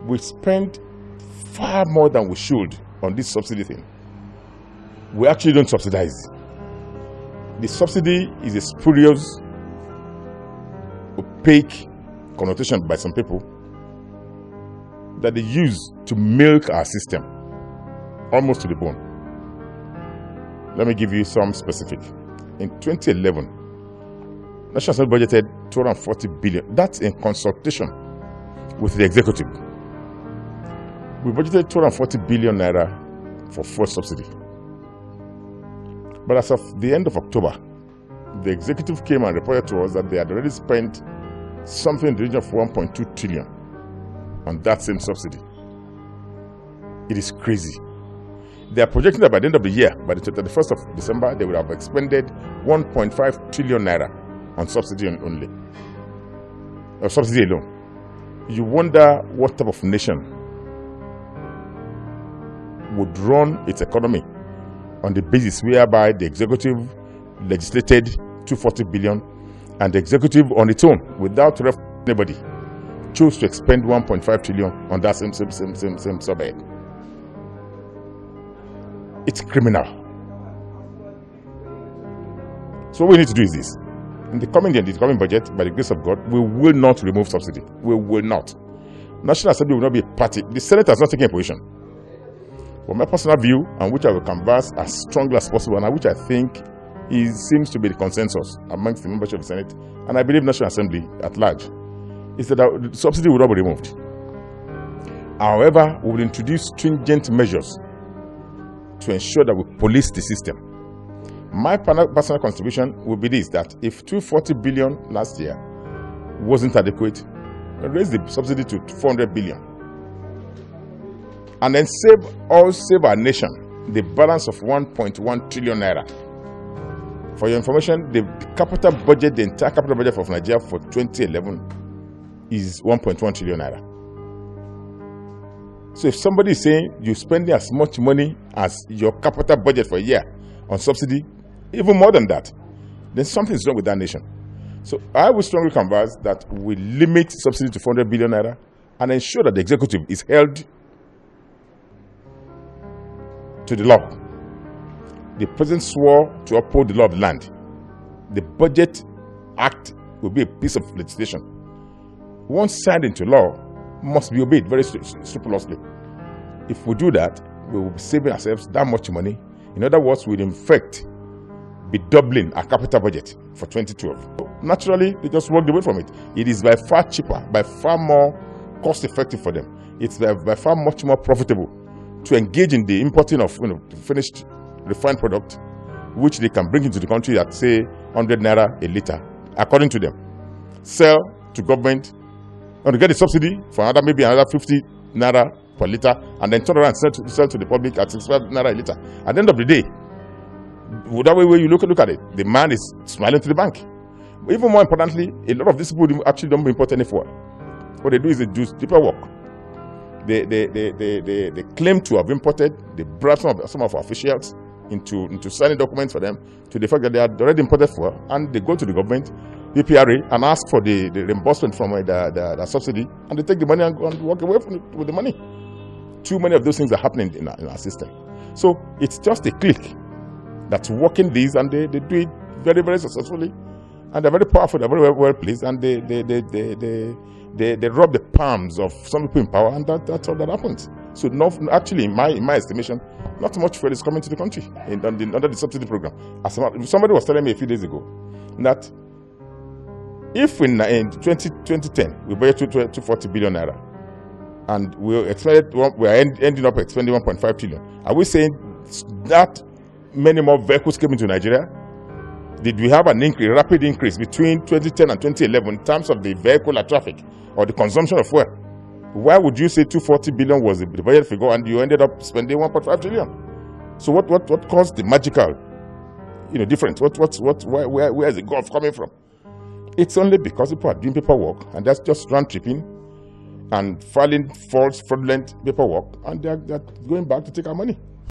we spend far more than we should on this subsidy thing. We actually don't subsidize. The subsidy is a spurious, opaque connotation by some people that they use to milk our system almost to the bone. Let me give you some specific. In 2011, National Assembly budgeted 240 billion. That's in consultation with the executive. We budgeted 240 billion naira for fuel subsidy. But as of the end of October, the executive came and reported to us that they had already spent something in the region of 1.2 trillion on that same subsidy. It is crazy. They are projecting that by the end of the year, by the 31st of December, they will have expended 1.5 trillion naira on subsidy only, or subsidy alone. You wonder what type of nation would run its economy on the basis whereby the executive legislated 240 billion and the executive on its own, without anybody, chose to expend 1.5 trillion on that same subhead. It's criminal. So what we need to do is this. In the coming budget, by the grace of God, we will not remove subsidy. We will not. National Assembly will not be a party. The Senate has not taken a position. For my personal view, and which I will canvass as strongly as possible, and which I think seems to be the consensus amongst the membership of the Senate, and I believe National Assembly at large, is that the subsidy will not be removed. However, we will introduce stringent measures to ensure that we police the system. My personal contribution will be this, that if 240 billion last year wasn't adequate, we'll raise the subsidy to 400 billion. And then save our nation the balance of 1.1 trillion naira. For your information, the capital budget, the entire capital budget of Nigeria for 2011 is 1.1 trillion naira. So if somebody is saying you're spending as much money as your capital budget for a year on subsidy, even more than that, then something is wrong with that nation. So I will strongly canvass that we limit subsidy to 400 billion naira and ensure that the executive is held to the law. The president swore to uphold the law of the land. The Budget Act will be a piece of legislation. Once signed into law, must be obeyed very scrupulously. If we do that, we will be saving ourselves that much money. In other words, we'll in fact be doubling our capital budget for 2012. Naturally, they just walked away from it. It is by far cheaper, by far more cost-effective for them. It's by far much more profitable to engage in the importing of finished refined product, which they can bring into the country at say 100 naira a liter, according to them. Sell to government, and to get a subsidy for maybe another 50 naira per liter, and then turn around and sell to the public at 65 naira a liter. At the end of the day, that way you look at it, the man is smiling to the bank. But even more importantly, a lot of these people actually don't import any fuel. What they do is they do paperwork. They claim to have imported. They brought some of our officials into signing documents for them to the fact that they had already imported fuel, and they go to the government, PPRA, and ask for the reimbursement from the subsidy, and they take the money and go and walk away with the money. Too many of those things are happening in our system. So it's just a clique that's working these, and they do it very, very successfully, and they're very powerful, they're very well placed, and they rub the palms of some people in power, and that's all that happens. So actually, in my estimation, not much fuel is coming to the country under the subsidy program. Somebody was telling me a few days ago that if in 2010 we budgeted 240 billion naira, and we are ending up expending 1.5 trillion, are we saying that many more vehicles came into Nigeria? Did we have an rapid increase between 2010 and 2011 in terms of the vehicular traffic or the consumption of fuel? Why would you say 240 billion was the budget figure and you ended up spending 1.5 trillion? So what caused the magical, difference? Where is the gulf coming from? It's only because people are doing paperwork, and that's just round tripping and filing false, fraudulent paperwork, and they're going back to take our money.